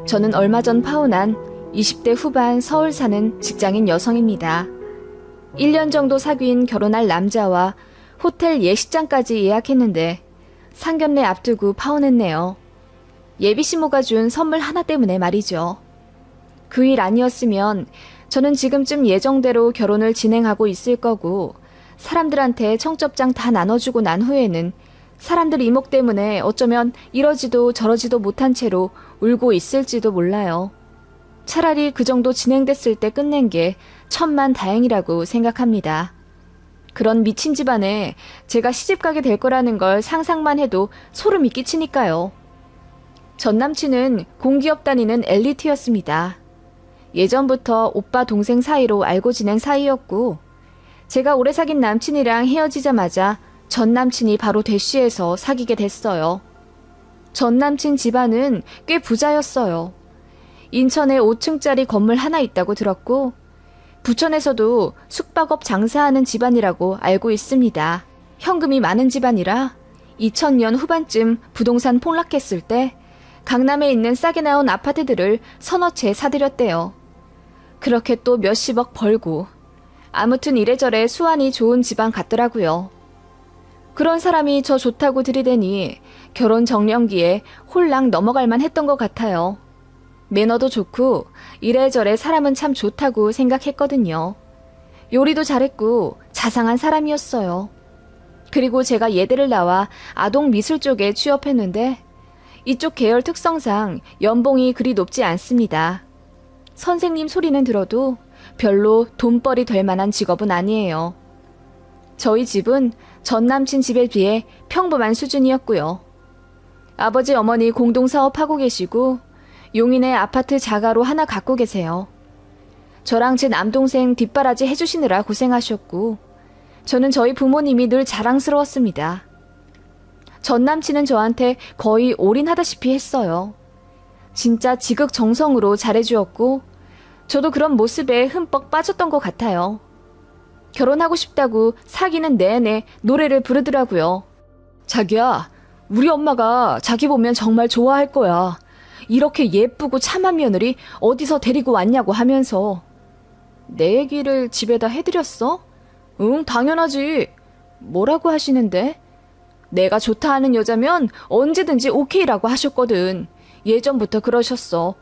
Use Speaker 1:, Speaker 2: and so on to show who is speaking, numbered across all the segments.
Speaker 1: 저는 얼마 전 파혼한 20대 후반 서울 사는 직장인 여성입니다. 1년 정도 사귄 결혼할 남자와 호텔 예식장까지 예약했는데 상견례 앞두고 파혼했네요. 예비시모가 준 선물 하나 때문에 말이죠. 그 일 아니었으면 저는 지금쯤 예정대로 결혼을 진행하고 있을 거고 사람들한테 청첩장 다 나눠주고 난 후에는 사람들 이목 때문에 어쩌면 이러지도 저러지도 못한 채로 울고 있을지도 몰라요. 차라리 그 정도 진행됐을 때 끝낸 게 천만 다행이라고 생각합니다. 그런 미친 집안에 제가 시집가게 될 거라는 걸 상상만 해도 소름이 끼치니까요. 전 남친은 공기업 다니는 엘리트였습니다. 예전부터 오빠 동생 사이로 알고 지낸 사이였고 제가 오래 사귄 남친이랑 헤어지자마자 전 남친이 바로 대쉬해서 사귀게 됐어요. 전 남친 집안은 꽤 부자였어요. 인천에 5층짜리 건물 하나 있다고 들었고 부천에서도 숙박업 장사하는 집안이라고 알고 있습니다. 현금이 많은 집안이라 2000년 후반쯤 부동산 폭락했을 때 강남에 있는 싸게 나온 아파트들을 서너 채 사들였대요. 그렇게 또 몇십억 벌고 아무튼 이래저래 수완이 좋은 집안 같더라고요. 그런 사람이 저 좋다고 들이대니 결혼 정년기에 홀랑 넘어갈만 했던 것 같아요. 매너도 좋고 이래저래 사람은 참 좋다고 생각했거든요. 요리도 잘했고 자상한 사람이었어요. 그리고 제가 예대를 나와 아동 미술 쪽에 취업했는데 이쪽 계열 특성상 연봉이 그리 높지 않습니다. 선생님 소리는 들어도 별로 돈벌이 될 만한 직업은 아니에요. 저희 집은 전 남친 집에 비해 평범한 수준이었고요. 아버지 어머니 공동사업하고 계시고 용인에 아파트 자가로 하나 갖고 계세요. 저랑 제 남동생 뒷바라지 해주시느라 고생하셨고 저는 저희 부모님이 늘 자랑스러웠습니다. 전 남친은 저한테 거의 올인하다시피 했어요. 진짜 지극정성으로 잘해주었고 저도 그런 모습에 흠뻑 빠졌던 것 같아요. 결혼하고 싶다고 사귀는 내내 노래를 부르더라고요. 자기야, 우리 엄마가 자기 보면 정말 좋아할 거야. 이렇게 예쁘고 참한 며느리 어디서 데리고 왔냐고 하면서. 내 얘기를 집에다 해드렸어? 응, 당연하지. 뭐라고 하시는데? 내가 좋다 하는 여자면 언제든지 오케이라고 하셨거든. 예전부터 그러셨어.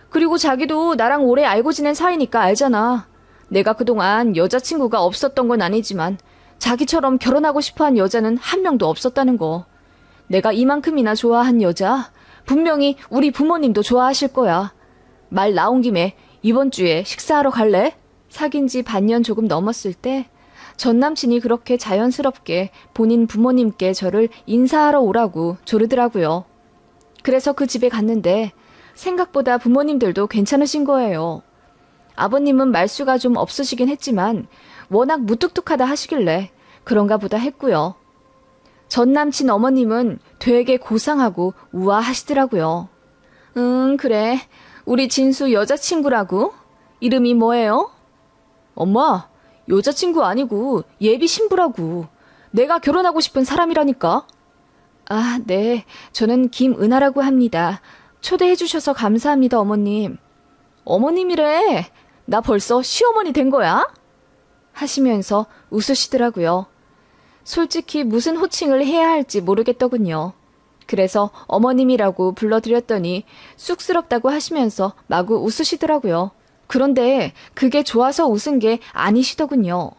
Speaker 1: 그리고 자기도 나랑 오래 알고 지낸 사이니까 알잖아. 내가 그동안 여자친구가 없었던 건 아니지만 자기처럼 결혼하고 싶어한 여자는 한 명도 없었다는 거. 내가 이만큼이나 좋아한 여자 분명히 우리 부모님도 좋아하실 거야. 말 나온 김에 이번 주에 식사하러 갈래? 사귄 지 반년 조금 넘었을 때 전 남친이 그렇게 자연스럽게 본인 부모님께 저를 인사하러 오라고 조르더라고요. 그래서 그 집에 갔는데 생각보다 부모님들도 괜찮으신 거예요. 아버님은 말수가 좀 없으시긴 했지만 워낙 무뚝뚝하다 하시길래 그런가 보다 했고요. 전 남친 어머님은 되게 고상하고 우아하시더라고요. 그래. 우리 진수 여자친구라고? 이름이 뭐예요? 엄마, 여자친구 아니고 예비 신부라고. 내가 결혼하고 싶은 사람이라니까. 아, 네. 저는 김은하라고 합니다. 초대해 주셔서 감사합니다, 어머님. 어머님이래. 나 벌써 시어머니 된 거야? 하시면서 웃으시더라고요. 솔직히 무슨 호칭을 해야 할지 모르겠더군요. 그래서 어머님이라고 불러드렸더니 쑥스럽다고 하시면서 마구 웃으시더라고요. 그런데 그게 좋아서 웃은 게 아니시더군요.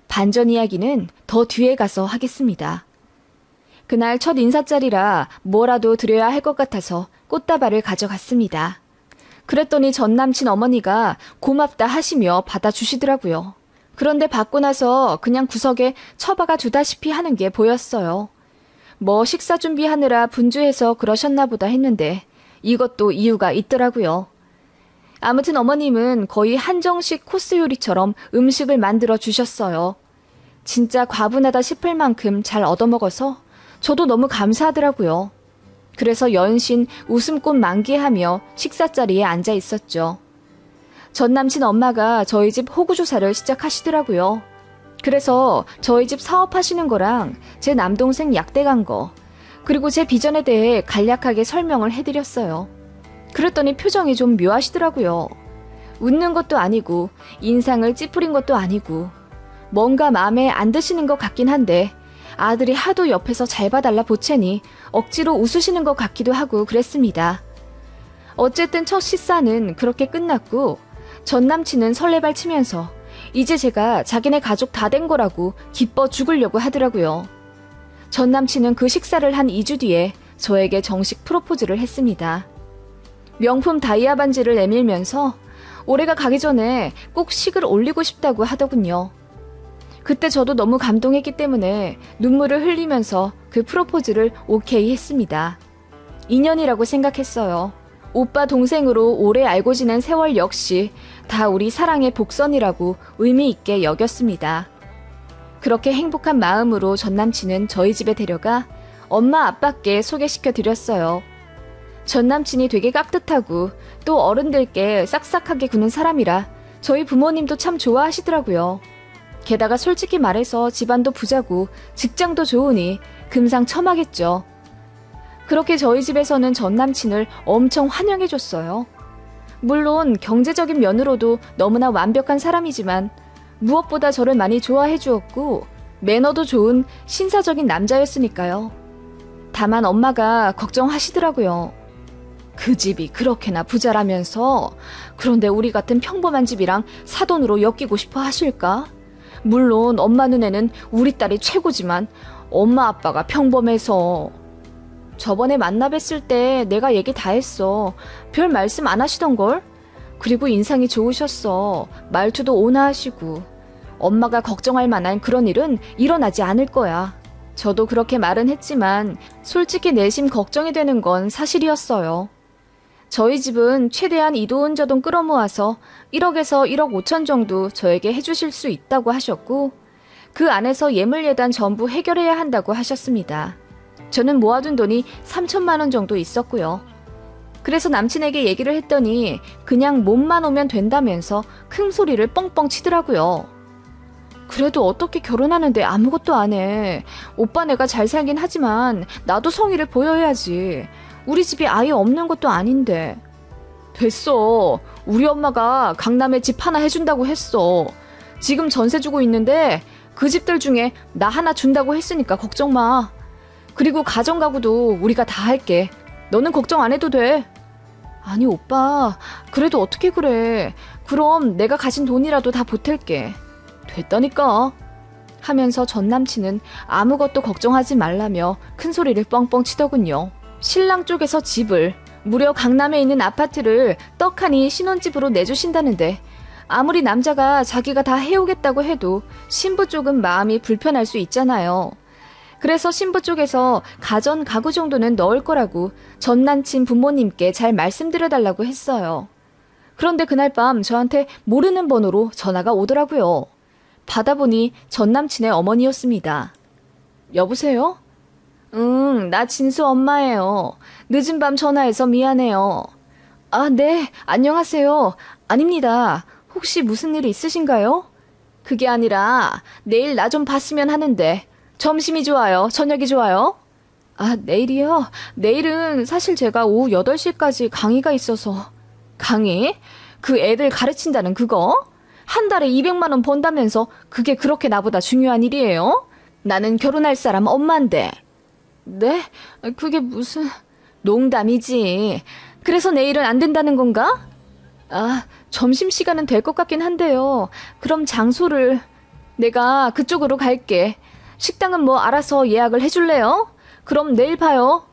Speaker 1: 반전 이야기는 더 뒤에 가서 하겠습니다. 그날 첫 인사자리라 뭐라도 드려야 할 것 같아서 꽃다발을 가져갔습니다. 그랬더니 전 남친 어머니가 고맙다 하시며 받아주시더라고요. 그런데 받고 나서 그냥 구석에 처박아 두다시피 하는 게 보였어요. 뭐 식사 준비하느라 분주해서 그러셨나 보다 했는데 이것도 이유가 있더라고요. 아무튼 어머님은 거의 한정식 코스 요리처럼 음식을 만들어 주셨어요. 진짜 과분하다 싶을 만큼 잘 얻어먹어서 저도 너무 감사하더라고요. 그래서 연신 웃음꽃 만개하며 식사 자리에 앉아 있었죠. 전 남친 엄마가 저희 집 호구조사를 시작하시더라고요. 그래서 저희 집 사업하시는 거랑 제 남동생 약대 간 거, 그리고 제 비전에 대해 간략하게 설명을 해드렸어요. 그랬더니 표정이 좀 묘하시더라고요. 웃는 것도 아니고 인상을 찌푸린 것도 아니고 뭔가 마음에 안 드시는 것 같긴 한데 아들이 하도 옆에서 잘 봐달라 보채니 억지로 웃으시는 것 같기도 하고 그랬습니다. 어쨌든 첫 식사는 그렇게 끝났고 전 남친은 설레발 치면서 이제 제가 자기네 가족 다 된 거라고 기뻐 죽으려고 하더라고요. 전 남친은 그 식사를 한 2주 뒤에 저에게 정식 프로포즈를 했습니다. 명품 다이아 반지를 내밀면서 올해가 가기 전에 꼭 식을 올리고 싶다고 하더군요. 그때 저도 너무 감동했기 때문에 눈물을 흘리면서 그 프로포즈를 오케이 했습니다. 인연이라고 생각했어요. 오빠 동생으로 오래 알고 지낸 세월 역시 다 우리 사랑의 복선이라고 의미 있게 여겼습니다. 그렇게 행복한 마음으로 전 남친은 저희 집에 데려가 엄마 아빠께 소개시켜 드렸어요. 전 남친이 되게 깍듯하고 또 어른들께 싹싹하게 구는 사람이라 저희 부모님도 참 좋아하시더라고요. 게다가 솔직히 말해서 집안도 부자고 직장도 좋으니 금상첨화겠죠. 그렇게 저희 집에서는 전 남친을 엄청 환영해줬어요. 물론 경제적인 면으로도 너무나 완벽한 사람이지만 무엇보다 저를 많이 좋아해 주었고 매너도 좋은 신사적인 남자였으니까요. 다만 엄마가 걱정하시더라고요. 그 집이 그렇게나 부자라면서 그런데 우리 같은 평범한 집이랑 사돈으로 엮이고 싶어 하실까? 물론 엄마 눈에는 우리 딸이 최고지만 엄마 아빠가 평범해서. 저번에 만나 뵀을 때 내가 얘기 다 했어. 별 말씀 안 하시던걸? 그리고 인상이 좋으셨어. 말투도 온화하시고. 엄마가 걱정할 만한 그런 일은 일어나지 않을 거야. 저도 그렇게 말은 했지만 솔직히 내심 걱정이 되는 건 사실이었어요. 저희 집은 최대한 이돈 저돈 끌어모아서 1억에서 1억 5천 정도 저에게 해주실 수 있다고 하셨고 그 안에서 예물예단 전부 해결해야 한다고 하셨습니다. 저는 모아둔 돈이 3천만 원 정도 있었고요. 그래서 남친에게 얘기를 했더니 그냥 몸만 오면 된다면서 큰 소리를 뻥뻥 치더라고요. 그래도 어떻게 결혼하는데 아무것도 안 해. 오빠 내가 잘 살긴 하지만 나도 성의를 보여야지. 우리 집이 아예 없는 것도 아닌데. 됐어. 우리 엄마가 강남에 집 하나 해준다고 했어. 지금 전세 주고 있는데 그 집들 중에 나 하나 준다고 했으니까 걱정 마. 그리고 가정가구도 우리가 다 할게. 너는 걱정 안 해도 돼. 아니 오빠, 그래도 어떻게 그래. 그럼 내가 가진 돈이라도 다 보탤게. 됐다니까. 하면서 전 남친은 아무것도 걱정하지 말라며 큰 소리를 뻥뻥 치더군요. 신랑 쪽에서 집을, 무려 강남에 있는 아파트를 떡하니 신혼집으로 내주신다는데 아무리 남자가 자기가 다 해오겠다고 해도 신부 쪽은 마음이 불편할 수 있잖아요. 그래서 신부 쪽에서 가전 가구 정도는 넣을 거라고 전 남친 부모님께 잘 말씀드려달라고 했어요. 그런데 그날 밤 저한테 모르는 번호로 전화가 오더라고요. 받아보니 전 남친의 어머니였습니다. 여보세요? 응, 나 진수 엄마예요. 늦은 밤 전화해서 미안해요. 아, 네, 안녕하세요. 아닙니다. 혹시 무슨 일 있으신가요? 그게 아니라 내일 나 좀 봤으면 하는데 점심이 좋아요? 저녁이 좋아요? 아, 내일이요? 내일은 사실 제가 오후 8시까지 강의가 있어서. 강의? 그 애들 가르친다는 그거? 한 달에 200만 원 번다면서 그게 그렇게 나보다 중요한 일이에요? 나는 결혼할 사람 엄마인데. 네? 그게 무슨... 농담이지. 그래서 내일은 안 된다는 건가? 아, 점심시간은 될 것 같긴 한데요. 그럼 장소를... 내가 그쪽으로 갈게. 식당은 뭐 알아서 예약을 해줄래요? 그럼 내일 봐요.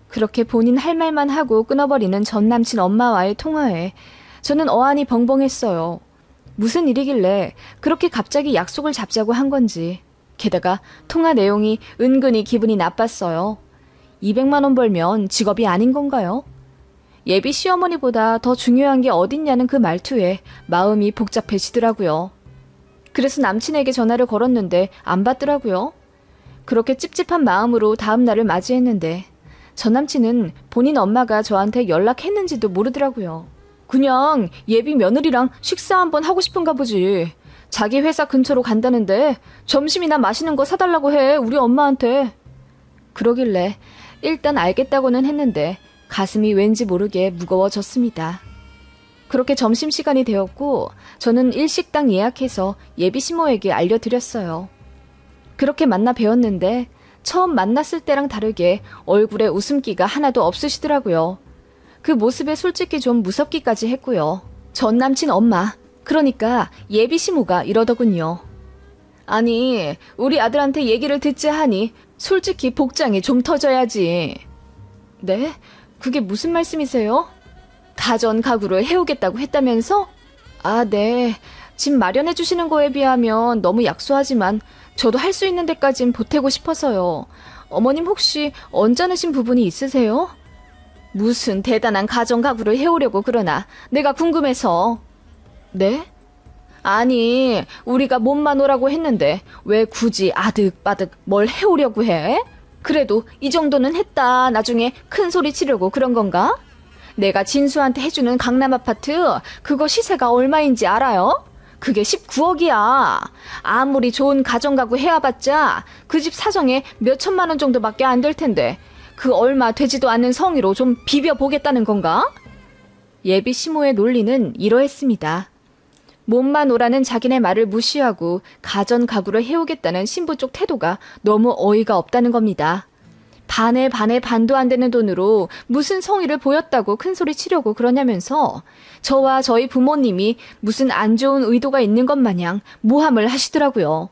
Speaker 1: 그렇게 본인 할 말만 하고 끊어버리는 전 남친 엄마와의 통화에 저는 어안이 벙벙했어요. 무슨 일이길래 그렇게 갑자기 약속을 잡자고 한 건지. 게다가 통화 내용이 은근히 기분이 나빴어요. 200만 원 벌면 직업이 아닌 건가요? 예비 시어머니보다 더 중요한 게 어딨냐는 그 말투에 마음이 복잡해지더라고요. 그래서 남친에게 전화를 걸었는데 안 받더라고요. 그렇게 찝찝한 마음으로 다음 날을 맞이했는데 전 남친은 본인 엄마가 저한테 연락했는지도 모르더라고요. 그냥 예비 며느리랑 식사 한번 하고 싶은가 보지. 자기 회사 근처로 간다는데 점심이나 맛있는 거 사달라고 해, 우리 엄마한테. 그러길래 일단 알겠다고는 했는데 가슴이 왠지 모르게 무거워졌습니다. 그렇게 점심시간이 되었고 저는 일식당 예약해서 예비신모에게 알려드렸어요. 그렇게 만나 뵈었는데 처음 만났을 때랑 다르게 얼굴에 웃음기가 하나도 없으시더라고요. 그 모습에 솔직히 좀 무섭기까지 했고요. 전 남친 엄마, 그러니까 예비신모가 이러더군요. 아니, 우리 아들한테 얘기를 듣자 하니 솔직히 복장이 좀 터져야지. 네? 그게 무슨 말씀이세요? 가전 가구를 해오겠다고 했다면서? 아, 네. 집 마련해 주시는 거에 비하면 너무 약소하지만 저도 할 수 있는 데까진 보태고 싶어서요. 어머님 혹시 언짢으신 부분이 있으세요? 무슨 대단한 가전 가구를 해오려고 그러나 내가 궁금해서. 네? 아니, 우리가 몸만 오라고 했는데 왜 굳이 아득바득 뭘 해오려고 해? 그래도 이 정도는 했다. 나중에 큰 소리 치려고 그런 건가? 내가 진수한테 해주는 강남 아파트 그거 시세가 얼마인지 알아요? 그게 19억이야. 아무리 좋은 가정가구 해와봤자 그 집 사정에 몇 천만 원 정도밖에 안 될 텐데 그 얼마 되지도 않는 성의로 좀 비벼보겠다는 건가? 예비 시모의 논리는 이러했습니다. 몸만 오라는 자기네 말을 무시하고 가전가구를 해오겠다는 신부 쪽 태도가 너무 어이가 없다는 겁니다. 반에 반도 안 되는 돈으로 무슨 성의를 보였다고 큰소리 치려고 그러냐면서 저와 저희 부모님이 무슨 안 좋은 의도가 있는 것 마냥 모함을 하시더라고요.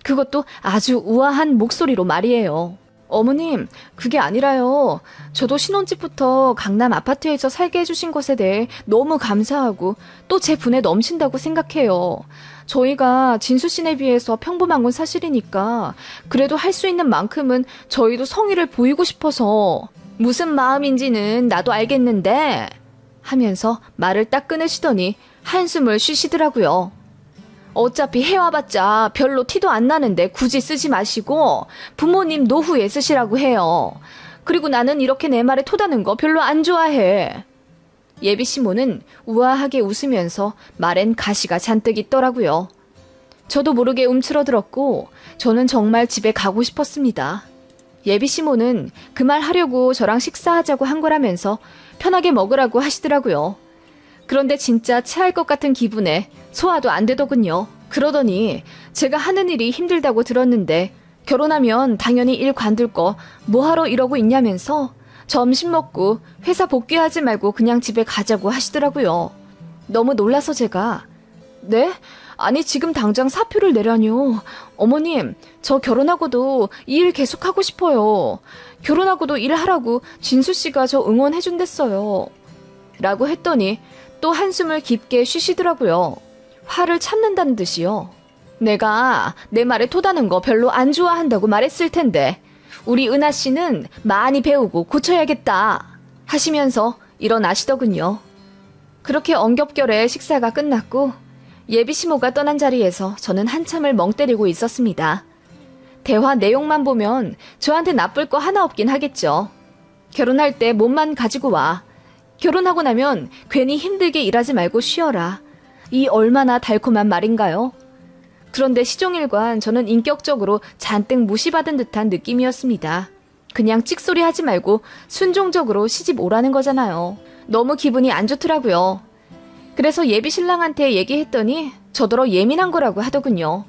Speaker 1: 그것도 아주 우아한 목소리로 말이에요. 어머님, 그게 아니라요. 저도 신혼집부터 강남 아파트에서 살게 해주신 것에 대해 너무 감사하고 또 제 분에 넘친다고 생각해요. 저희가 진수 씨네 비해서 평범한 건 사실이니까 그래도 할 수 있는 만큼은 저희도 성의를 보이고 싶어서. 무슨 마음인지는 나도 알겠는데 하면서 말을 딱 끊으시더니 한숨을 쉬시더라고요. 어차피 해와봤자 별로 티도 안 나는데 굳이 쓰지 마시고 부모님 노후에 쓰시라고 해요. 그리고 나는 이렇게 내 말에 토다는 거 별로 안 좋아해. 예비 시모는 우아하게 웃으면서 말엔 가시가 잔뜩 있더라고요. 저도 모르게 움츠러들었고 저는 정말 집에 가고 싶었습니다. 예비 시모는 그 말 하려고 저랑 식사하자고 한 거라면서 편하게 먹으라고 하시더라고요. 그런데 진짜 체할 것 같은 기분에 소화도 안 되더군요. 그러더니 제가 하는 일이 힘들다고 들었는데 결혼하면 당연히 일 관둘 거 뭐하러 이러고 있냐면서 점심 먹고 회사 복귀하지 말고 그냥 집에 가자고 하시더라고요. 너무 놀라서 제가 네? 아니 지금 당장 사표를 내라뇨. 어머님, 저 결혼하고도 이 일 계속하고 싶어요. 결혼하고도 일하라고 진수 씨가 저 응원해준댔어요. 라고 했더니 또 한숨을 깊게 쉬시더라고요. 화를 참는다는 듯이요. 내가 내 말에 토다는 거 별로 안 좋아한다고 말했을 텐데 우리 은하 씨는 많이 배우고 고쳐야겠다 하시면서 일어나시더군요. 그렇게 엉겹결에 식사가 끝났고 예비 시모가 떠난 자리에서 저는 한참을 멍 때리고 있었습니다. 대화 내용만 보면 저한테 나쁠 거 하나 없긴 하겠죠. 결혼할 때 몸만 가지고 와. 결혼하고 나면 괜히 힘들게 일하지 말고 쉬어라. 이 얼마나 달콤한 말인가요? 그런데 시종일관 저는 인격적으로 잔뜩 무시받은 듯한 느낌이었습니다. 그냥 찍소리 하지 말고 순종적으로 시집 오라는 거잖아요. 너무 기분이 안 좋더라고요. 그래서 예비 신랑한테 얘기했더니 저더러 예민한 거라고 하더군요.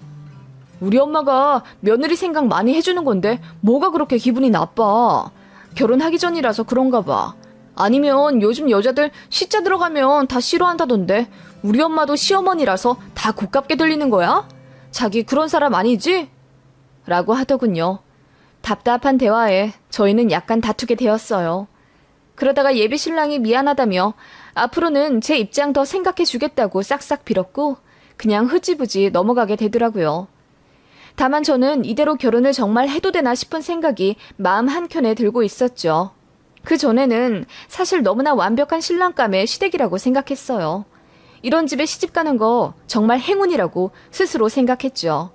Speaker 1: 우리 엄마가 며느리 생각 많이 해주는 건데 뭐가 그렇게 기분이 나빠. 결혼하기 전이라서 그런가 봐. 아니면 요즘 여자들 시자 들어가면 다 싫어한다던데 우리 엄마도 시어머니라서 다 고깝게 들리는 거야? 자기 그런 사람 아니지? 라고 하더군요. 답답한 대화에 저희는 약간 다투게 되었어요. 그러다가 예비 신랑이 미안하다며 앞으로는 제 입장 더 생각해 주겠다고 싹싹 빌었고 그냥 흐지부지 넘어가게 되더라고요. 다만 저는 이대로 결혼을 정말 해도 되나 싶은 생각이 마음 한켠에 들고 있었죠. 그 전에는 사실 너무나 완벽한 신랑감의 시댁이라고 생각했어요. 이런 집에 시집가는 거 정말 행운이라고 스스로 생각했죠.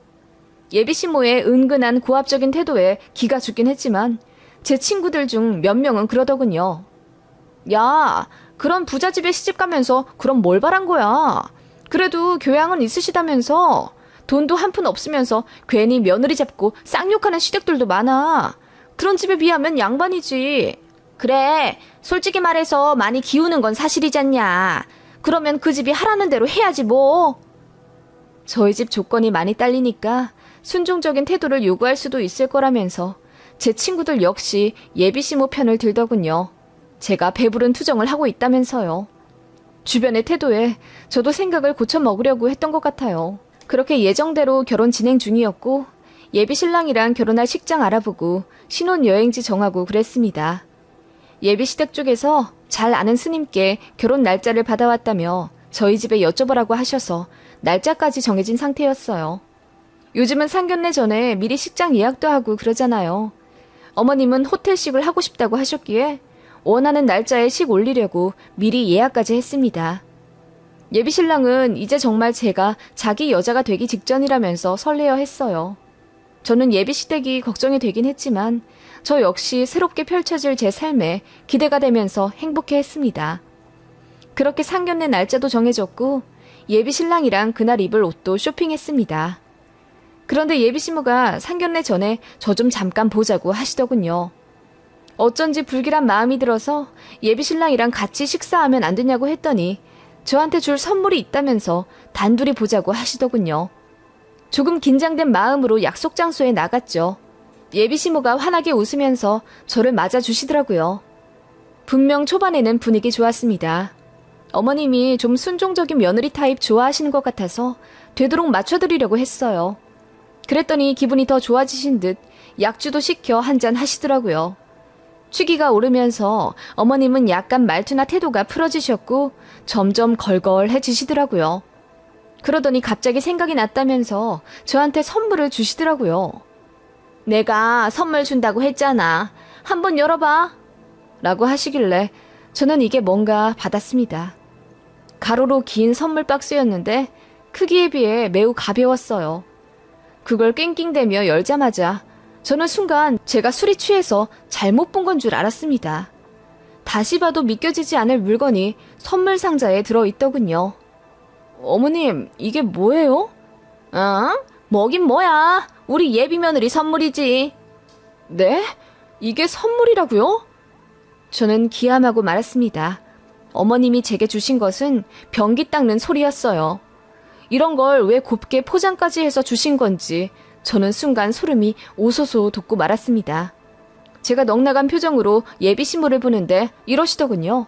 Speaker 1: 예비 시모의 은근한 고압적인 태도에 기가 죽긴 했지만 제 친구들 중 몇 명은 그러더군요. 야, 그런 부잣집에 시집가면서 그럼 뭘 바란 거야? 그래도 교양은 있으시다면서 돈도 한 푼 없으면서 괜히 며느리 잡고 쌍욕하는 시댁들도 많아. 그런 집에 비하면 양반이지. 그래, 솔직히 말해서 많이 기우는 건 사실이잖냐. 그러면 그 집이 하라는 대로 해야지 뭐. 저희 집 조건이 많이 딸리니까 순종적인 태도를 요구할 수도 있을 거라면서 제 친구들 역시 예비시모 편을 들더군요. 제가 배부른 투정을 하고 있다면서요. 주변의 태도에 저도 생각을 고쳐 먹으려고 했던 것 같아요. 그렇게 예정대로 결혼 진행 중이었고 예비신랑이랑 결혼할 식장 알아보고 신혼여행지 정하고 그랬습니다. 예비시댁 쪽에서 잘 아는 스님께 결혼 날짜를 받아왔다며 저희 집에 여쭤보라고 하셔서 날짜까지 정해진 상태였어요. 요즘은 상견례 전에 미리 식장 예약도 하고 그러잖아요. 어머님은 호텔식을 하고 싶다고 하셨기에 원하는 날짜에 식 올리려고 미리 예약까지 했습니다. 예비신랑은 이제 정말 제가 자기 여자가 되기 직전이라면서 설레어 했어요. 저는 예비시댁이 걱정이 되긴 했지만 저 역시 새롭게 펼쳐질 제 삶에 기대가 되면서 행복해했습니다. 그렇게 상견례 날짜도 정해졌고 예비신랑이랑 그날 입을 옷도 쇼핑했습니다. 그런데 예비시모가 상견례 전에 저 좀 잠깐 보자고 하시더군요. 어쩐지 불길한 마음이 들어서 예비신랑이랑 같이 식사하면 안 되냐고 했더니 저한테 줄 선물이 있다면서 단둘이 보자고 하시더군요. 조금 긴장된 마음으로 약속 장소에 나갔죠. 예비시모가 환하게 웃으면서 저를 맞아주시더라고요. 분명 초반에는 분위기 좋았습니다. 어머님이 좀 순종적인 며느리 타입 좋아하시는 것 같아서 되도록 맞춰드리려고 했어요. 그랬더니 기분이 더 좋아지신 듯 약주도 시켜 한잔 하시더라고요. 취기가 오르면서 어머님은 약간 말투나 태도가 풀어지셨고 점점 걸걸해지시더라고요. 그러더니 갑자기 생각이 났다면서 저한테 선물을 주시더라고요. 내가 선물 준다고 했잖아. 한번 열어봐. 라고 하시길래 저는 이게 뭔가 받았습니다. 가로로 긴 선물 박스였는데 크기에 비해 매우 가벼웠어요. 그걸 낑낑대며 열자마자 저는 순간 제가 술이 취해서 잘못 본 건 줄 알았습니다. 다시 봐도 믿겨지지 않을 물건이 선물 상자에 들어있더군요. 어머님, 이게 뭐예요? 뭐긴 뭐야. 우리 예비 며느리 선물이지. 네? 이게 선물이라고요? 저는 기함하고 말았습니다. 어머님이 제게 주신 것은 변기 닦는 소리였어요. 이런 걸 왜 곱게 포장까지 해서 주신 건지 저는 순간 소름이 오소소 돋고 말았습니다. 제가 넉나간 표정으로 예비신부를 보는데 이러시더군요.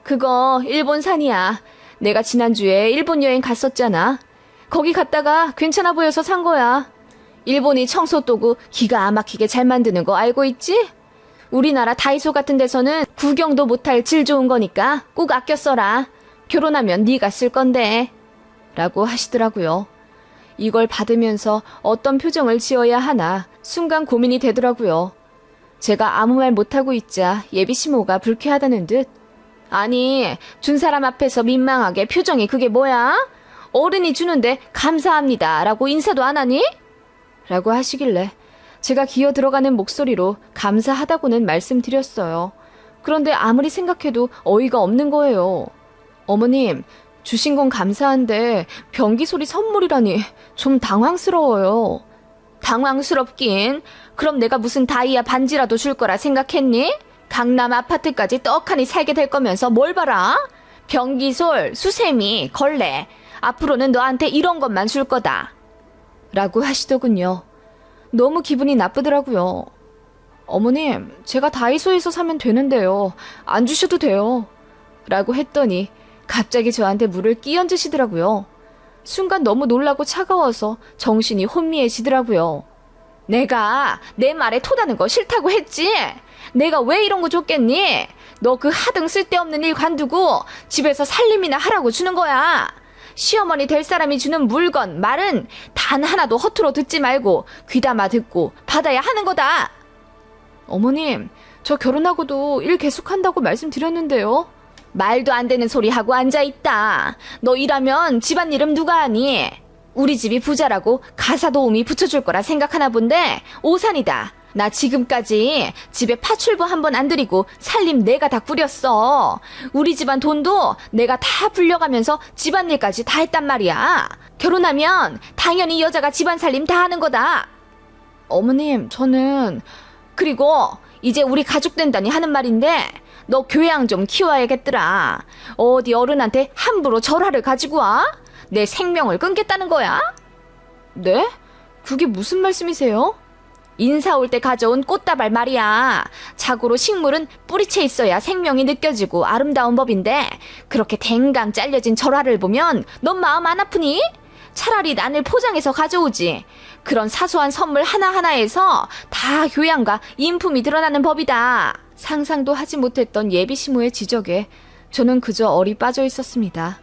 Speaker 1: 그거 일본산이야. 내가 지난주에 일본 여행 갔었잖아. 거기 갔다가 괜찮아 보여서 산 거야. 일본이 청소 도구 기가 막히게 잘 만드는 거 알고 있지? 우리나라 다이소 같은 데서는 구경도 못할 질 좋은 거니까 꼭 아껴 써라. 결혼하면 네가 쓸 건데. 라고 하시더라고요. 이걸 받으면서 어떤 표정을 지어야 하나 순간 고민이 되더라고요. 제가 아무 말 못하고 있자 예비시모가 불쾌하다는 듯 아니 준 사람 앞에서 민망하게 표정이 그게 뭐야? 어른이 주는데 감사합니다 라고 인사도 안 하니? 라고 하시길래 제가 기어 들어가는 목소리로 감사하다고는 말씀드렸어요. 그런데 아무리 생각해도 어이가 없는 거예요. 어머님, 주신 건 감사한데 변기 소리 선물이라니 좀 당황스러워요. 당황스럽긴. 그럼 내가 무슨 다이아 반지라도 줄 거라 생각했니? 강남 아파트까지 떡하니 살게 될 거면서 뭘 봐라? 변기솔, 수세미, 걸레. 앞으로는 너한테 이런 것만 줄 거다. 라고 하시더군요. 너무 기분이 나쁘더라고요. 어머님, 제가 다이소에서 사면 되는데요. 안 주셔도 돼요. 라고 했더니 갑자기 저한테 물을 끼얹으시더라고요. 순간 너무 놀라고 차가워서 정신이 혼미해지더라고요. 내가 내 말에 토다는 거 싫다고 했지? 내가 왜 이런 거 줬겠니? 너 그 하등 쓸데없는 일 관두고 집에서 살림이나 하라고 주는 거야. 시어머니 될 사람이 주는 물건, 말은 단 하나도 허투루 듣지 말고 귀담아 듣고 받아야 하는 거다. 어머님, 저 결혼하고도 일 계속한다고 말씀드렸는데요. 말도 안 되는 소리 하고 앉아있다. 너 일하면 집안일은 누가 하니? 우리 집이 부자라고 가사도우미 붙여줄 거라 생각하나 본데 오산이다. 나 지금까지 집에 파출부 한 번 안 들이고 살림 내가 다 꾸렸어. 우리 집안 돈도 내가 다 불려가면서 집안일까지 다 했단 말이야. 결혼하면 당연히 여자가 집안 살림 다 하는 거다. 어머님, 저는... 그리고 이제 우리 가족 된다니 하는 말인데 너 교양 좀 키워야겠더라. 어디 어른한테 함부로 절하를 가지고 와? 내 생명을 끊겠다는 거야? 네? 그게 무슨 말씀이세요? 인사 올 때 가져온 꽃다발 말이야. 자고로 식물은 뿌리채 있어야 생명이 느껴지고 아름다운 법인데 그렇게 댕강 잘려진 절화를 보면 넌 마음 안 아프니? 차라리 난을 포장해서 가져오지. 그런 사소한 선물 하나하나에서 다 교양과 인품이 드러나는 법이다. 상상도 하지 못했던 예비시모의 지적에 저는 그저 얼이 빠져 있었습니다.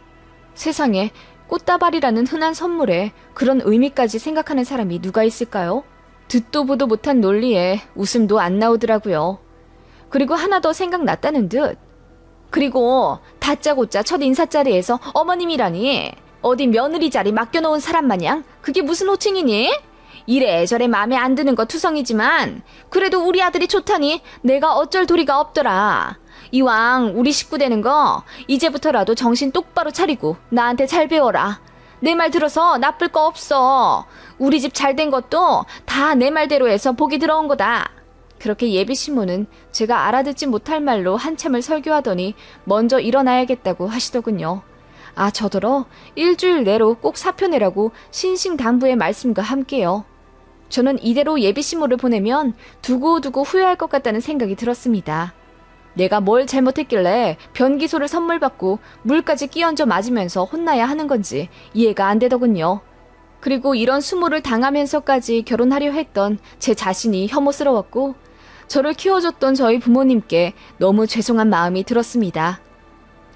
Speaker 1: 세상에 꽃다발이라는 흔한 선물에 그런 의미까지 생각하는 사람이 누가 있을까요? 듣도 보도 못한 논리에 웃음도 안 나오더라고요. 그리고 하나 더 생각났다는 듯. 그리고 다짜고짜 첫 인사 자리에서 어머님이라니. 어디 며느리 자리 맡겨놓은 사람 마냥 그게 무슨 호칭이니? 이래저래 마음에 안 드는 거 투성이지만 그래도 우리 아들이 좋다니 내가 어쩔 도리가 없더라. 이왕 우리 식구 되는 거 이제부터라도 정신 똑바로 차리고 나한테 잘 배워라. 내 말 들어서 나쁠 거 없어. 우리 집 잘 된 것도 다 내 말대로 해서 복이 들어온 거다. 그렇게 예비시모는 제가 알아듣지 못할 말로 한참을 설교하더니 먼저 일어나야겠다고 하시더군요. 아, 저더러 일주일 내로 꼭 사표 내라고 신신당부의 말씀과 함께요. 저는 이대로 예비시모를 보내면 두고두고 후회할 것 같다는 생각이 들었습니다. 내가 뭘 잘못했길래 변기소를 선물 받고 물까지 끼얹어 맞으면서 혼나야 하는 건지 이해가 안 되더군요. 그리고 이런 수모를 당하면서까지 결혼하려 했던 제 자신이 혐오스러웠고 저를 키워줬던 저희 부모님께 너무 죄송한 마음이 들었습니다.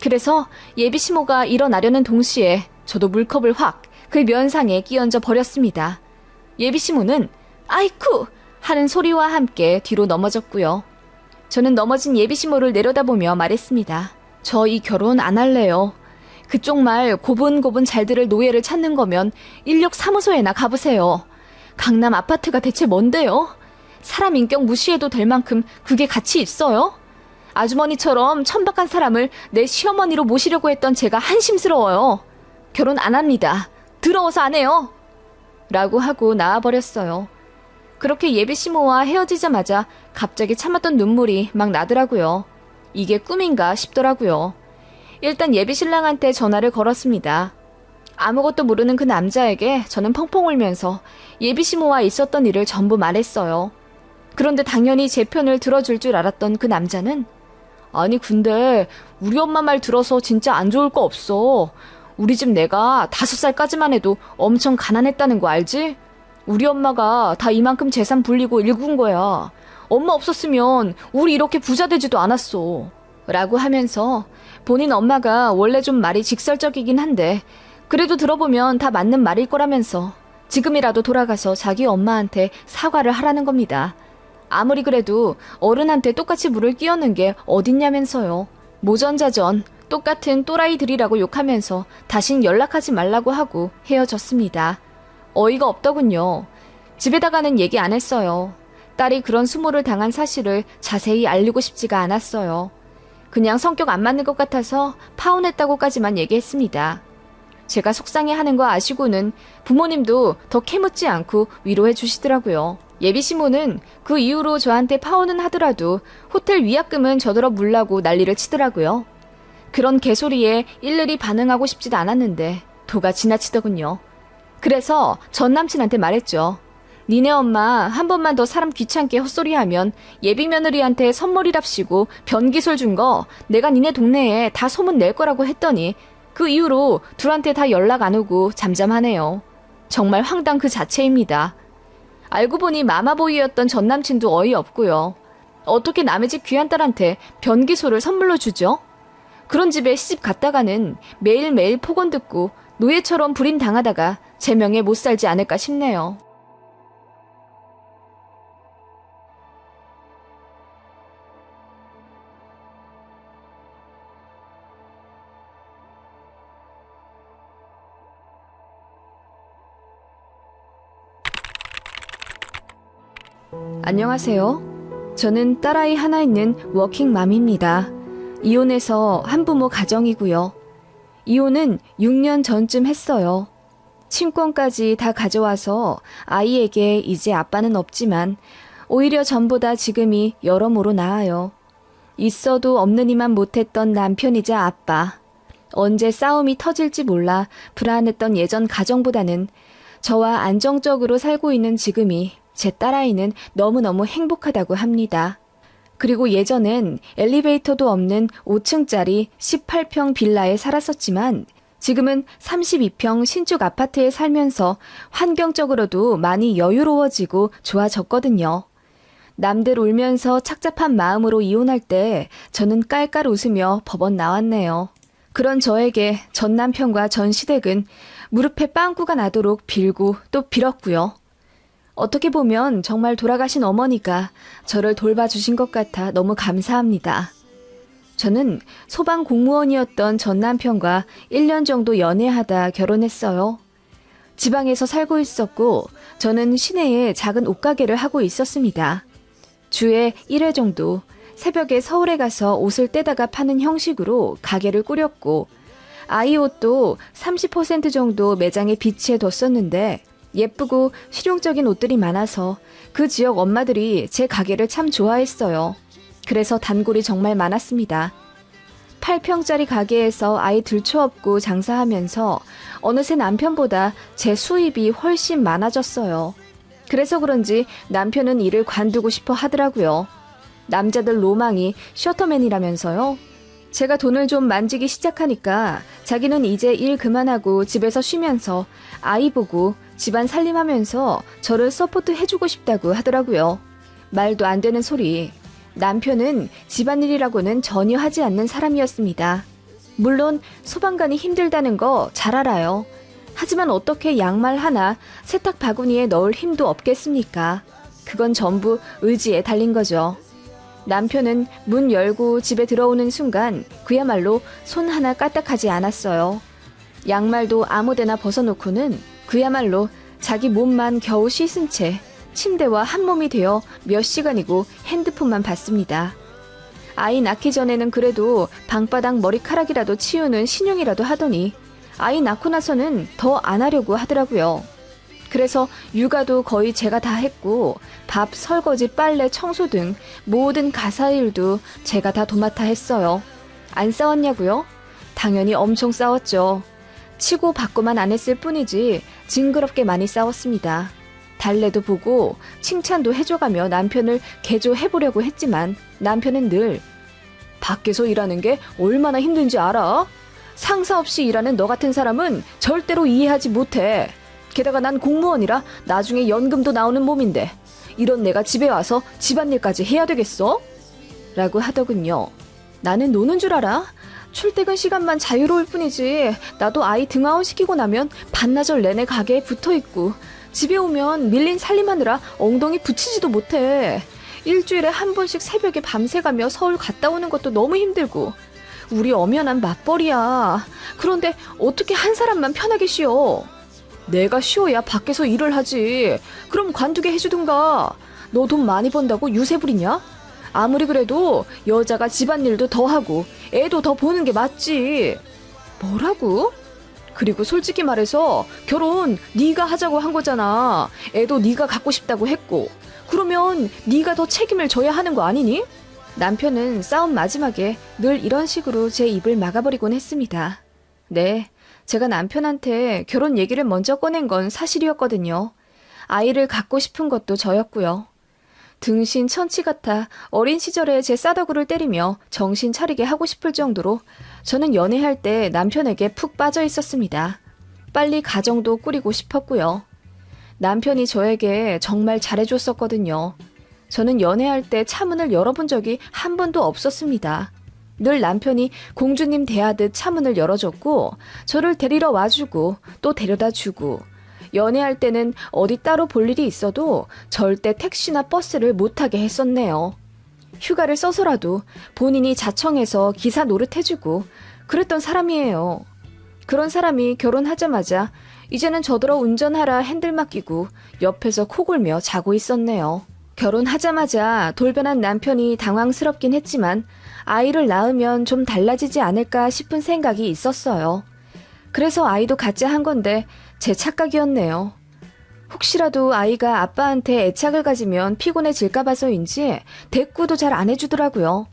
Speaker 1: 그래서 예비시모가 일어나려는 동시에 저도 물컵을 확 그 면상에 끼얹어 버렸습니다. 예비시모는 아이쿠 하는 소리와 함께 뒤로 넘어졌고요. 저는 넘어진 예비시모를 내려다보며 말했습니다. 저 이 결혼 안 할래요. 그쪽 말 고분고분 잘 들을 노예를 찾는 거면 인력사무소에나 가보세요. 강남 아파트가 대체 뭔데요? 사람 인격 무시해도 될 만큼 그게 가치 있어요? 아주머니처럼 천박한 사람을 내 시어머니로 모시려고 했던 제가 한심스러워요. 결혼 안 합니다. 더러워서 안 해요. 라고 하고 나와버렸어요. 그렇게 예비시모와 헤어지자마자 갑자기 참았던 눈물이 막 나더라고요. 이게 꿈인가 싶더라고요. 일단 예비신랑한테 전화를 걸었습니다. 아무것도 모르는 그 남자에게 저는 펑펑 울면서 예비시모와 있었던 일을 전부 말했어요. 그런데 당연히 제 편을 들어줄 줄 알았던 그 남자는 아니 근데 우리 엄마 말 들어서 진짜 안 좋을 거 없어. 우리 집 내가 5살까지만 해도 엄청 가난했다는 거 알지? 우리 엄마가 다 이만큼 재산 불리고 일군 거야. 엄마 없었으면 우리 이렇게 부자 되지도 않았어. 라고 하면서 본인 엄마가 원래 좀 말이 직설적이긴 한데 그래도 들어보면 다 맞는 말일 거라면서 지금이라도 돌아가서 자기 엄마한테 사과를 하라는 겁니다. 아무리 그래도 어른한테 똑같이 물을 끼얹는 게 어딨냐면서요. 모전자전 똑같은 또라이들이라고 욕하면서 다신 연락하지 말라고 하고 헤어졌습니다. 어이가 없더군요. 집에다가는 얘기 안 했어요. 딸이 그런 수모를 당한 사실을 자세히 알리고 싶지가 않았어요. 그냥 성격 안 맞는 것 같아서 파혼했다고까지만 얘기했습니다. 제가 속상해하는 거 아시고는 부모님도 더 캐묻지 않고 위로해 주시더라고요. 예비시모는 그 이후로 저한테 파혼은 하더라도 호텔 위약금은 저더러 물라고 난리를 치더라고요. 그런 개소리에 일일이 반응하고 싶지도 않았는데 도가 지나치더군요. 그래서 전 남친한테 말했죠. 니네 엄마 한 번만 더 사람 귀찮게 헛소리하면 예비 며느리한테 선물이랍시고 변기술 준 거 내가 니네 동네에 다 소문 낼 거라고 했더니 그 이후로 둘한테 다 연락 안 오고 잠잠하네요. 정말 황당 그 자체입니다. 알고 보니 마마보이였던 전 남친도 어이없고요. 어떻게 남의 집 귀한 딸한테 변기소를 선물로 주죠? 그런 집에 시집 갔다가는 매일매일 폭언 듣고 노예처럼 불임당하다가 제 명에 못 살지 않을까 싶네요. 안녕하세요. 저는 딸아이 하나 있는 워킹맘입니다. 이혼해서 한부모 가정이고요. 이혼은 6년 전쯤 했어요. 친권까지 다 가져와서 아이에게 이제 아빠는 없지만 오히려 전보다 지금이 여러모로 나아요. 있어도 없느니만 못했던 남편이자 아빠. 언제 싸움이 터질지 몰라 불안했던 예전 가정보다는 저와 안정적으로 살고 있는 지금이 제 딸아이는 너무너무 행복하다고 합니다. 그리고 예전엔 엘리베이터도 없는 5층짜리 18평 빌라에 살았었지만 지금은 32평 신축 아파트에 살면서 환경적으로도 많이 여유로워지고 좋아졌거든요. 남들 울면서 착잡한 마음으로 이혼할 때 저는 깔깔 웃으며 법원 나왔네요. 그런 저에게 전 남편과 전 시댁은 무릎에 빵꾸가 나도록 빌고 또 빌었고요. 어떻게 보면 정말 돌아가신 어머니가 저를 돌봐주신 것 같아 너무 감사합니다. 저는 소방 공무원이었던 전 남편과 1년 정도 연애하다 결혼했어요. 지방에서 살고 있었고 저는 시내에 작은 옷가게를 하고 있었습니다. 주에 1회 정도 새벽에 서울에 가서 옷을 떼다가 파는 형식으로 가게를 꾸렸고 아이 옷도 30% 정도 매장에 비치해 뒀었는데 예쁘고 실용적인 옷들이 많아서 그 지역 엄마들이 제 가게를 참 좋아했어요. 그래서 단골이 정말 많았습니다. 8평짜리 가게에서 아이 들쳐업고 장사하면서 어느새 남편보다 제 수입이 훨씬 많아졌어요. 그래서 그런지 남편은 일을 관두고 싶어 하더라고요. 남자들 로망이 셔터맨이라면서요. 제가 돈을 좀 만지기 시작하니까 자기는 이제 일 그만하고 집에서 쉬면서 아이 보고 집안 살림하면서 저를 서포트 해주고 싶다고 하더라고요. 말도 안 되는 소리. 남편은 집안일이라고는 전혀 하지 않는 사람이었습니다. 물론 소방관이 힘들다는 거 잘 알아요. 하지만 어떻게 양말 하나 세탁 바구니에 넣을 힘도 없겠습니까? 그건 전부 의지에 달린 거죠. 남편은 문 열고 집에 들어오는 순간 그야말로 손 하나 까딱하지 않았어요. 양말도 아무데나 벗어놓고는 그야말로 자기 몸만 겨우 씻은 채 침대와 한 몸이 되어 몇 시간이고 핸드폰만 봤습니다. 아이 낳기 전에는 그래도 방바닥 머리카락이라도 치우는 신용이라도 하더니 아이 낳고 나서는 더 안 하려고 하더라고요. 그래서 육아도 거의 제가 다 했고 밥, 설거지, 빨래, 청소 등 모든 가사일도 제가 다 도맡아 했어요. 안 싸웠냐고요? 당연히 엄청 싸웠죠. 치고 받고만 안 했을 뿐이지 징그럽게 많이 싸웠습니다. 달래도 보고 칭찬도 해줘가며 남편을 개조해보려고 했지만 남편은 늘 밖에서 일하는 게 얼마나 힘든지 알아? 상사 없이 일하는 너 같은 사람은 절대로 이해하지 못해. 게다가 난 공무원이라 나중에 연금도 나오는 몸인데 이런 내가 집에 와서 집안일까지 해야 되겠어? 라고 하더군요. 나는 노는 줄 알아? 출퇴근 시간만 자유로울 뿐이지 나도 아이 등하원 시키고 나면 반나절 내내 가게에 붙어있고 집에 오면 밀린 살림하느라 엉덩이 붙이지도 못해. 일주일에 한 번씩 새벽에 밤새가며 서울 갔다 오는 것도 너무 힘들고 우리 엄연한 맞벌이야. 그런데 어떻게 한 사람만 편하게 쉬어? 내가 쉬어야 밖에서 일을 하지. 그럼 관두게 해주든가. 너 돈 많이 번다고 유세 부리냐? 아무리 그래도 여자가 집안일도 더 하고 애도 더 보는 게 맞지. 뭐라고? 그리고 솔직히 말해서 결혼 네가 하자고 한 거잖아. 애도 네가 갖고 싶다고 했고. 그러면 네가 더 책임을 져야 하는 거 아니니? 남편은 싸움 마지막에 늘 이런 식으로 제 입을 막아버리곤 했습니다. 네, 제가 남편한테 결혼 얘기를 먼저 꺼낸 건 사실이었거든요. 아이를 갖고 싶은 것도 저였고요. 등신 천치 같아 어린 시절에 제 싸다구를 때리며 정신 차리게 하고 싶을 정도로 저는 연애할 때 남편에게 푹 빠져 있었습니다. 빨리 가정도 꾸리고 싶었고요. 남편이 저에게 정말 잘해줬었거든요. 저는 연애할 때 차문을 열어본 적이 한 번도 없었습니다. 늘 남편이 공주님 대하듯 차문을 열어줬고 저를 데리러 와주고 또 데려다주고 연애할 때는 어디 따로 볼 일이 있어도 절대 택시나 버스를 못 타게 했었네요. 휴가를 써서라도 본인이 자청해서 기사 노릇해주고 그랬던 사람이에요. 그런 사람이 결혼하자마자 이제는 저더러 운전하라 핸들 맡기고 옆에서 코 골며 자고 있었네요. 결혼하자마자 돌변한 남편이 당황스럽긴 했지만 아이를 낳으면 좀 달라지지 않을까 싶은 생각이 있었어요. 그래서 아이도 갖자 한 건데 제 착각이었네요. 혹시라도 아이가 아빠한테 애착을 가지면 피곤해질까 봐서인지 대꾸도 잘 안 해주더라고요.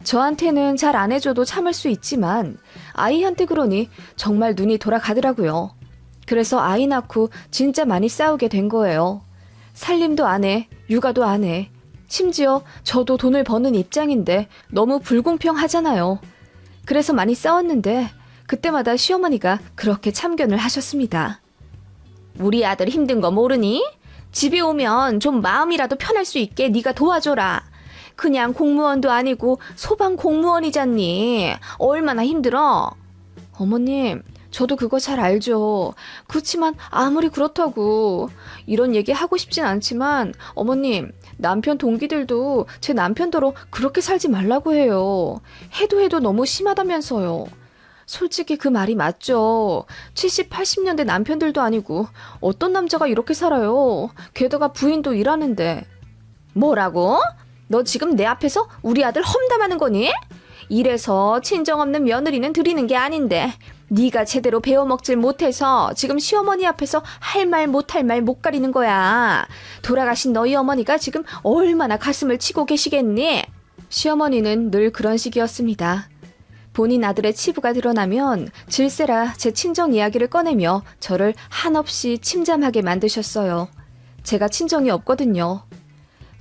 Speaker 1: 저한테는 잘 안 해줘도 참을 수 있지만 아이한테 그러니 정말 눈이 돌아가더라고요. 그래서 아이 낳고 진짜 많이 싸우게 된 거예요. 살림도 안 해, 육아도 안 해. 심지어 저도 돈을 버는 입장인데 너무 불공평하잖아요. 그래서 많이 싸웠는데 그때마다 시어머니가 그렇게 참견을 하셨습니다. 우리 아들 힘든 거 모르니? 집에 오면 좀 마음이라도 편할 수 있게 네가 도와줘라. 그냥 공무원도 아니고 소방 공무원이잖니. 얼마나 힘들어? 어머님, 저도 그거 잘 알죠. 그렇지만 아무리 그렇다고 이런 얘기 하고 싶진 않지만 어머님, 남편 동기들도 제 남편더러 그렇게 살지 말라고 해요. 해도 너무 심하다면서요. 솔직히 그 말이 맞죠. 70, 80년대 남편들도 아니고 어떤 남자가 이렇게 살아요. 게다가 부인도 일하는데. 뭐라고? 너 지금 내 앞에서 우리 아들 험담하는 거니? 이래서 친정 없는 며느리는 드리는 게 아닌데 네가 제대로 배워먹질 못해서 지금 시어머니 앞에서 할 말 못할 말 못 가리는 거야. 돌아가신 너희 어머니가 지금 얼마나 가슴을 치고 계시겠니? 시어머니는 늘 그런 식이었습니다. 본인 아들의 치부가 드러나면 질세라 제 친정 이야기를 꺼내며 저를 한없이 침잠하게 만드셨어요. 제가 친정이 없거든요.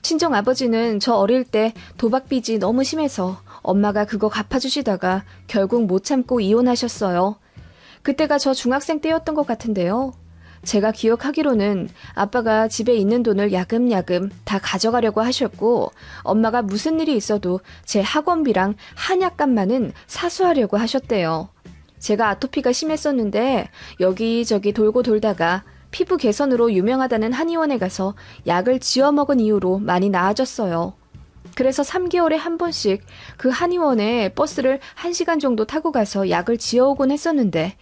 Speaker 1: 친정 아버지는 저 어릴 때 도박빚이 너무 심해서 엄마가 그거 갚아주시다가 결국 못 참고 이혼하셨어요. 그때가 저 중학생 때였던 것 같은데요. 제가 기억하기로는 아빠가 집에 있는 돈을 야금야금 다 가져가려고 하셨고 엄마가 무슨 일이 있어도 제 학원비랑 한약값만은 사수하려고 하셨대요. 제가 아토피가 심했었는데 여기저기 돌고 돌다가 피부 개선으로 유명하다는 한의원에 가서 약을 지어 먹은 이후로 많이 나아졌어요. 그래서 3개월에 한 번씩 그 한의원에 버스를 1시간 정도 타고 가서 약을 지어오곤 했었는데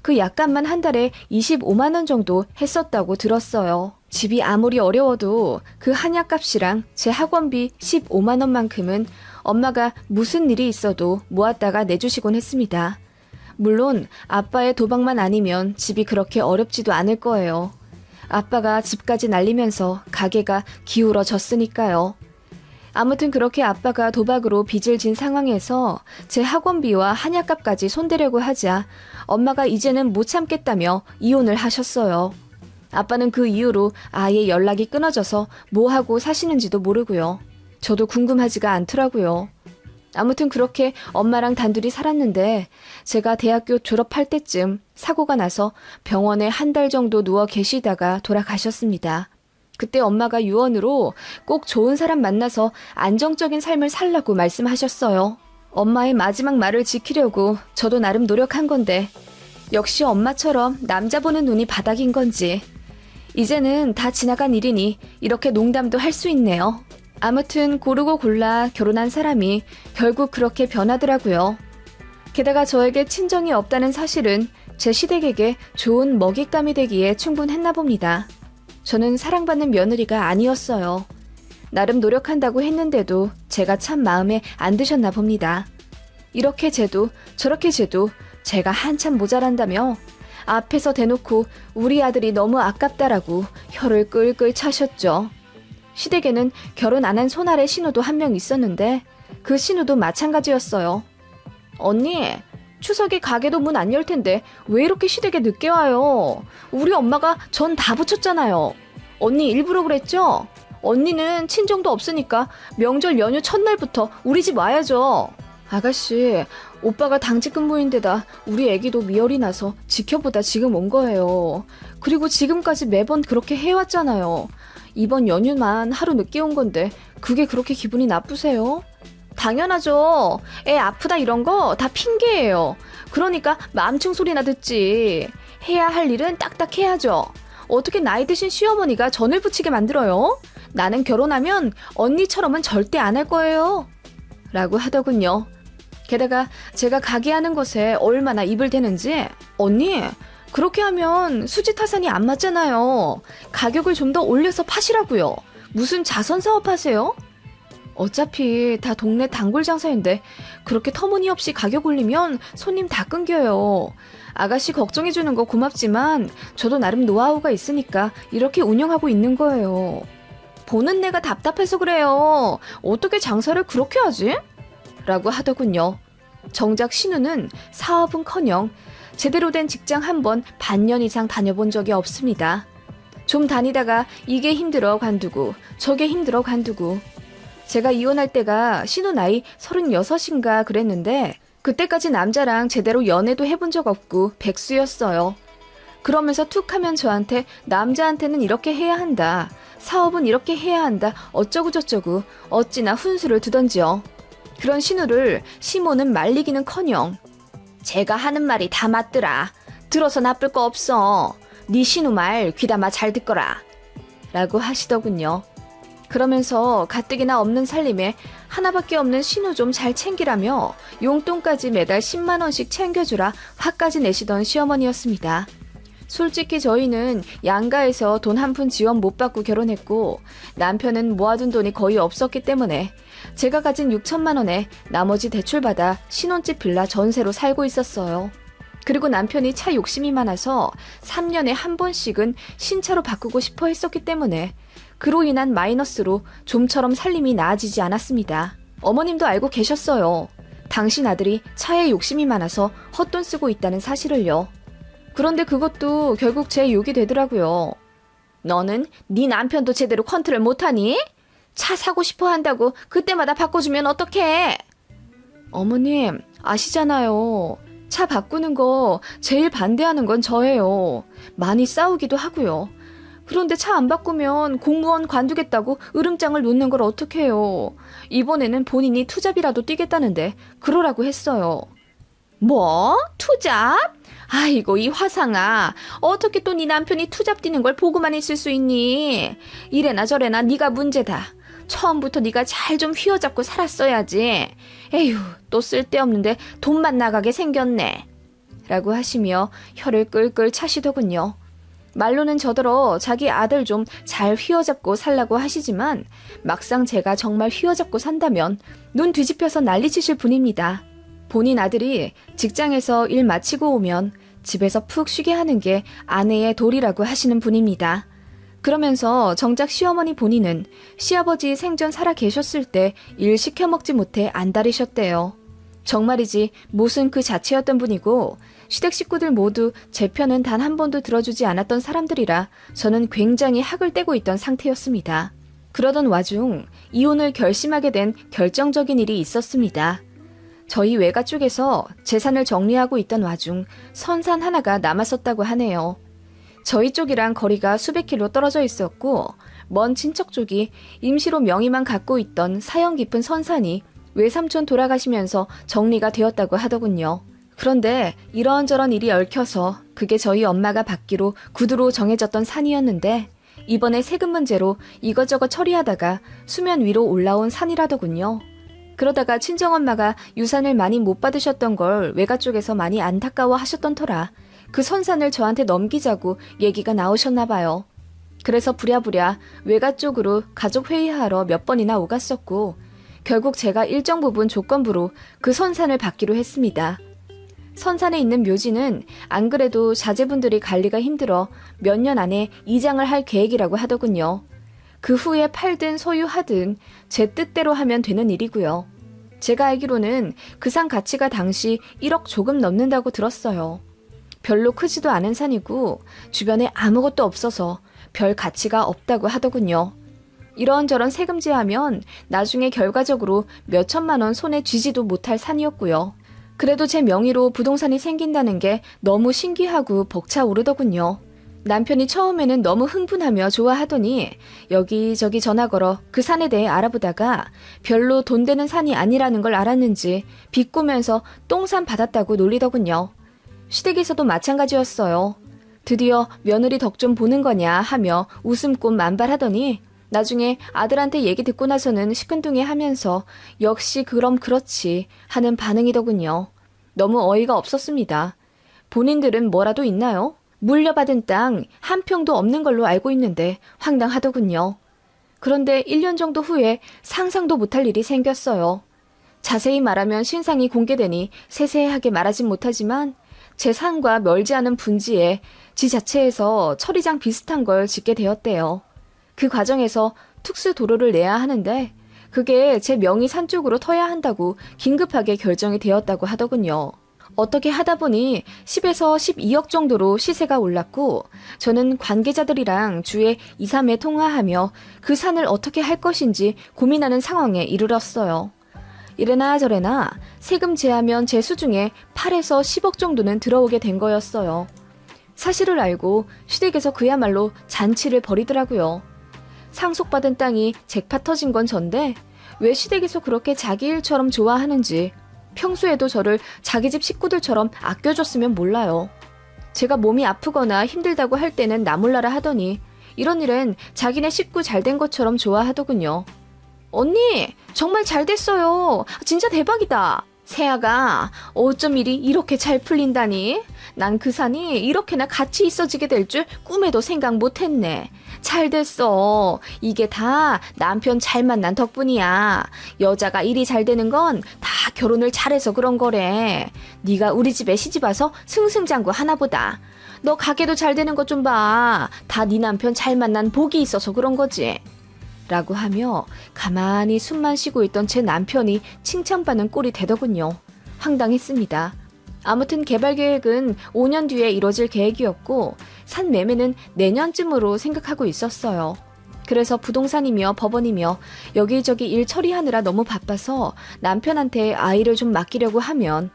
Speaker 1: 그 약값만 한 달에 25만 원 정도 했었다고 들었어요. 집이 아무리 어려워도 그 한약값이랑 제 학원비 15만 원만큼은 엄마가 무슨 일이 있어도 모았다가 내주시곤 했습니다. 물론 아빠의 도박만 아니면 집이 그렇게 어렵지도 않을 거예요. 아빠가 집까지 날리면서 가게가 기울어졌으니까요. 아무튼 그렇게 아빠가 도박으로 빚을 진 상황에서 제 학원비와 한약값까지 손대려고 하자 엄마가 이제는 못 참겠다며 이혼을 하셨어요. 아빠는 그 이후로 아예 연락이 끊어져서 뭐 하고 사시는지도 모르고요. 저도 궁금하지가 않더라고요. 아무튼 그렇게 엄마랑 단둘이 살았는데 제가 대학교 졸업할 때쯤 사고가 나서 병원에 한 달 정도 누워 계시다가 돌아가셨습니다. 그때 엄마가 유언으로 꼭 좋은 사람 만나서 안정적인 삶을 살라고 말씀하셨어요. 엄마의 마지막 말을 지키려고 저도 나름 노력한 건데 역시 엄마처럼 남자 보는 눈이 바닥인 건지 이제는 다 지나간 일이니 이렇게 농담도 할 수 있네요. 아무튼 고르고 골라 결혼한 사람이 결국 그렇게 변하더라고요. 게다가 저에게 친정이 없다는 사실은 제 시댁에게 좋은 먹잇감이 되기에 충분했나 봅니다. 저는 사랑받는 며느리가 아니었어요. 나름 노력한다고 했는데도 제가 참 마음에 안 드셨나 봅니다. 이렇게 재도 저렇게 재도 제가 한참 모자란다며 앞에서 대놓고 우리 아들이 너무 아깝다라고 혀를 끌끌 차셨죠. 시댁에는 결혼 안 한 손아래 신우도 한 명 있었는데 그 신우도 마찬가지였어요. 언니, 추석에 가게도 문 안 열 텐데 왜 이렇게 시댁에 늦게 와요? 우리 엄마가 전 다 붙였잖아요. 언니 일부러 그랬죠? 언니는 친정도 없으니까 명절 연휴 첫날부터 우리 집 와야죠. 아가씨, 오빠가 당직 근무인데다 우리 애기도 미열이 나서 지켜보다 지금 온 거예요. 그리고 지금까지 매번 그렇게 해왔잖아요. 이번 연휴만 하루 늦게 온 건데 그게 그렇게 기분이 나쁘세요? 당연하죠. 애 아프다 이런 거 다 핑계예요. 그러니까 마음충 소리나 듣지. 해야 할 일은 딱딱 해야죠. 어떻게 나이 드신 시어머니가 전을 부치게 만들어요? 나는 결혼하면 언니처럼은 절대 안 할 거예요. 라고 하더군요. 게다가 제가 가게 하는 것에 얼마나 입을 대는지 언니, 그렇게 하면 수지 타산이 안 맞잖아요. 가격을 좀 더 올려서 파시라고요. 무슨 자선 사업 하세요? 어차피 다 동네 단골 장사인데 그렇게 터무니없이 가격 올리면 손님 다 끊겨요. 아가씨 걱정해주는 거 고맙지만 저도 나름 노하우가 있으니까 이렇게 운영하고 있는 거예요. 보는 내가 답답해서 그래요. 어떻게 장사를 그렇게 하지? 라고 하더군요. 정작 신우는 사업은커녕 제대로 된 직장 한 번 반년 이상 다녀본 적이 없습니다. 좀 다니다가 이게 힘들어 관두고 저게 힘들어 관두고. 제가 이혼할 때가 신우 나이 36인가 그랬는데 그때까지 남자랑 제대로 연애도 해본 적 없고 백수였어요. 그러면서 툭 하면 저한테 남자한테는 이렇게 해야 한다. 사업은 이렇게 해야 한다. 어쩌고 저쩌고 어찌나 훈수를 두던지요. 그런 신우를 시모는 말리기는커녕 제가 하는 말이 다 맞더라. 들어서 나쁠 거 없어. 네 신우 말 귀담아 잘 듣거라. 라고 하시더군요. 그러면서 가뜩이나 없는 살림에 하나밖에 없는 신우 좀 잘 챙기라며 용돈까지 매달 10만 원씩 챙겨주라 화까지 내시던 시어머니였습니다. 솔직히 저희는 양가에서 돈 한 푼 지원 못 받고 결혼했고 남편은 모아둔 돈이 거의 없었기 때문에 제가 가진 6천만 원에 나머지 대출받아 신혼집 빌라 전세로 살고 있었어요. 그리고 남편이 차 욕심이 많아서 3년에 한 번씩은 신차로 바꾸고 싶어 했었기 때문에 그로 인한 마이너스로 좀처럼 살림이 나아지지 않았습니다. 어머님도 알고 계셨어요. 당신 아들이 차에 욕심이 많아서 헛돈 쓰고 있다는 사실을요. 그런데 그것도 결국 제 욕이 되더라고요. 너는 네 남편도 제대로 컨트롤 못하니? 차 사고 싶어 한다고 그때마다 바꿔주면 어떡해? 어머님, 아시잖아요. 차 바꾸는 거 제일 반대하는 건 저예요. 많이 싸우기도 하고요. 그런데 차 안 바꾸면 공무원 관두겠다고 으름장을 놓는 걸 어떡해요. 이번에는 본인이 투잡이라도 뛰겠다는데 그러라고 했어요. 뭐? 투잡? 아이고 이 화상아. 어떻게 또 네 남편이 투잡 뛰는 걸 보고만 있을 수 있니? 이래나 저래나 네가 문제다. 처음부터 네가 잘 좀 휘어잡고 살았어야지. 에휴 또 쓸데없는데 돈만 나가게 생겼네. 라고 하시며 혀를 끌끌 차시더군요. 말로는 저더러 자기 아들 좀 잘 휘어잡고 살라고 하시지만 막상 제가 정말 휘어잡고 산다면 눈 뒤집혀서 난리치실 분입니다. 본인 아들이 직장에서 일 마치고 오면 집에서 푹 쉬게 하는 게 아내의 도리라고 하시는 분입니다. 그러면서 정작 시어머니 본인은 시아버지 생전 살아 계셨을 때 일 시켜먹지 못해 안달이셨대요. 정말이지 못은 그 자체였던 분이고 시댁 식구들 모두 제 편은 단 한 번도 들어주지 않았던 사람들이라 저는 굉장히 학을 떼고 있던 상태였습니다. 그러던 와중 이혼을 결심하게 된 결정적인 일이 있었습니다. 저희 외가 쪽에서 재산을 정리하고 있던 와중 선산 하나가 남았었다고 하네요. 저희 쪽이랑 거리가 수백 킬로 떨어져 있었고 먼 친척 쪽이 임시로 명의만 갖고 있던 사연 깊은 선산이 외삼촌 돌아가시면서 정리가 되었다고 하더군요. 그런데 이런저런 일이 얽혀서 그게 저희 엄마가 받기로 구두로 정해졌던 산이었는데 이번에 세금 문제로 이것저것 처리하다가 수면 위로 올라온 산이라더군요. 그러다가 친정엄마가 유산을 많이 못 받으셨던 걸 외가 쪽에서 많이 안타까워 하셨던 터라 그 선산을 저한테 넘기자고 얘기가 나오셨나 봐요. 그래서 부랴부랴 외가 쪽으로 가족 회의하러 몇 번이나 오갔었고 결국 제가 일정 부분 조건부로 그 선산을 받기로 했습니다. 선산에 있는 묘지는 안 그래도 자제분들이 관리가 힘들어 몇 년 안에 이장을 할 계획이라고 하더군요. 그 후에 팔든 소유하든 제 뜻대로 하면 되는 일이고요. 제가 알기로는 그 산 가치가 당시 1억 조금 넘는다고 들었어요. 별로 크지도 않은 산이고 주변에 아무것도 없어서 별 가치가 없다고 하더군요. 이런저런 세금 제하면 나중에 결과적으로 몇 천만 원 손에 쥐지도 못할 산이었고요. 그래도 제 명의로 부동산이 생긴다는 게 너무 신기하고 벅차오르더군요. 남편이 처음에는 너무 흥분하며 좋아하더니 여기저기 전화 걸어 그 산에 대해 알아보다가 별로 돈 되는 산이 아니라는 걸 알았는지 비꼬면서 똥산 받았다고 놀리더군요. 시댁에서도 마찬가지였어요. 드디어 며느리 덕 좀 보는 거냐 하며 웃음꽃 만발하더니 나중에 아들한테 얘기 듣고 나서는 시큰둥해 하면서 역시 그럼 그렇지 하는 반응이더군요. 너무 어이가 없었습니다. 본인들은 뭐라도 있나요? 물려받은 땅 한 평도 없는 걸로 알고 있는데 황당하더군요. 그런데 1년 정도 후에 상상도 못할 일이 생겼어요. 자세히 말하면 신상이 공개되니 세세하게 말하진 못하지만 제 산과 멀지 않은 분지에 지 자체에서 처리장 비슷한 걸 짓게 되었대요. 그 과정에서 특수 도로를 내야 하는데 그게 제 명의 산 쪽으로 터야 한다고 긴급하게 결정이 되었다고 하더군요. 어떻게 하다 보니 10에서 12억 정도로 시세가 올랐고 저는 관계자들이랑 주에 2, 3회 통화하며 그 산을 어떻게 할 것인지 고민하는 상황에 이르렀어요. 이래나 저래나 세금 제하면 제 수중에 8에서 10억 정도는 들어오게 된 거였어요. 사실을 알고 시댁에서 그야말로 잔치를 벌이더라고요. 상속받은 땅이 잭팟 터진 건 전데 왜 시댁에서 그렇게 자기 일처럼 좋아하는지 평소에도 저를 자기 집 식구들처럼 아껴줬으면 몰라요. 제가 몸이 아프거나 힘들다고 할 때는 나 몰라라 하더니 이런 일은 자기네 식구 잘된 것처럼 좋아하더군요. 언니 정말 잘 됐어요. 진짜 대박이다. 세아가 어쩜 일이 이렇게 잘 풀린다니? 난 그 산이 이렇게나 같이 있어지게 될 줄 꿈에도 생각 못했네. 잘 됐어. 이게 다 남편 잘 만난 덕분이야. 여자가 일이 잘 되는 건 다 결혼을 잘해서 그런 거래. 네가 우리 집에 시집와서 승승장구 하나보다. 너 가게도 잘 되는 것 좀 봐. 다 네 남편 잘 만난 복이 있어서 그런 거지. 라고 하며 가만히 숨만 쉬고 있던 제 남편이 칭찬받는 꼴이 되더군요. 황당했습니다. 아무튼 개발 계획은 5년 뒤에 이뤄질 계획이었고 산 매매는 내년쯤으로 생각하고 있었어요. 그래서 부동산이며 법원이며 여기저기 일 처리하느라 너무 바빠서 남편한테 아이를 좀 맡기려고 하면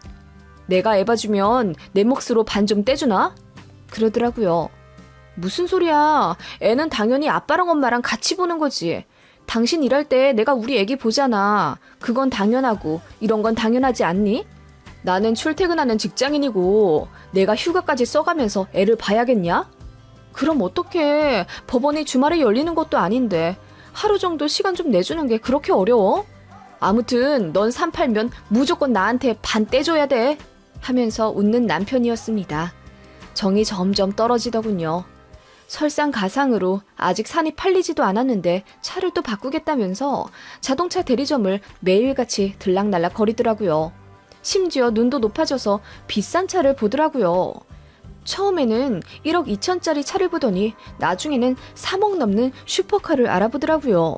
Speaker 1: 내가 애 봐주면 내 몫으로 반 좀 떼주나? 그러더라고요. 무슨 소리야. 애는 당연히 아빠랑 엄마랑 같이 보는 거지. 당신 일할 때 내가 우리 애기 보잖아. 그건 당연하고 이런 건 당연하지 않니? 나는 출퇴근하는 직장인이고 내가 휴가까지 써가면서 애를 봐야겠냐? 그럼 어떡해. 법원이 주말에 열리는 것도 아닌데 하루 정도 시간 좀 내주는 게 그렇게 어려워? 아무튼 넌 산 팔면 무조건 나한테 반 떼줘야 돼. 하면서 웃는 남편이었습니다. 정이 점점 떨어지더군요. 설상가상으로 아직 산이 팔리지도 않았는데 차를 또 바꾸겠다면서 자동차 대리점을 매일같이 들락날락 거리더라고요. 심지어 눈도 높아져서 비싼 차를 보더라고요. 처음에는 1억 2천짜리 차를 보더니 나중에는 3억 넘는 슈퍼카를 알아보더라고요.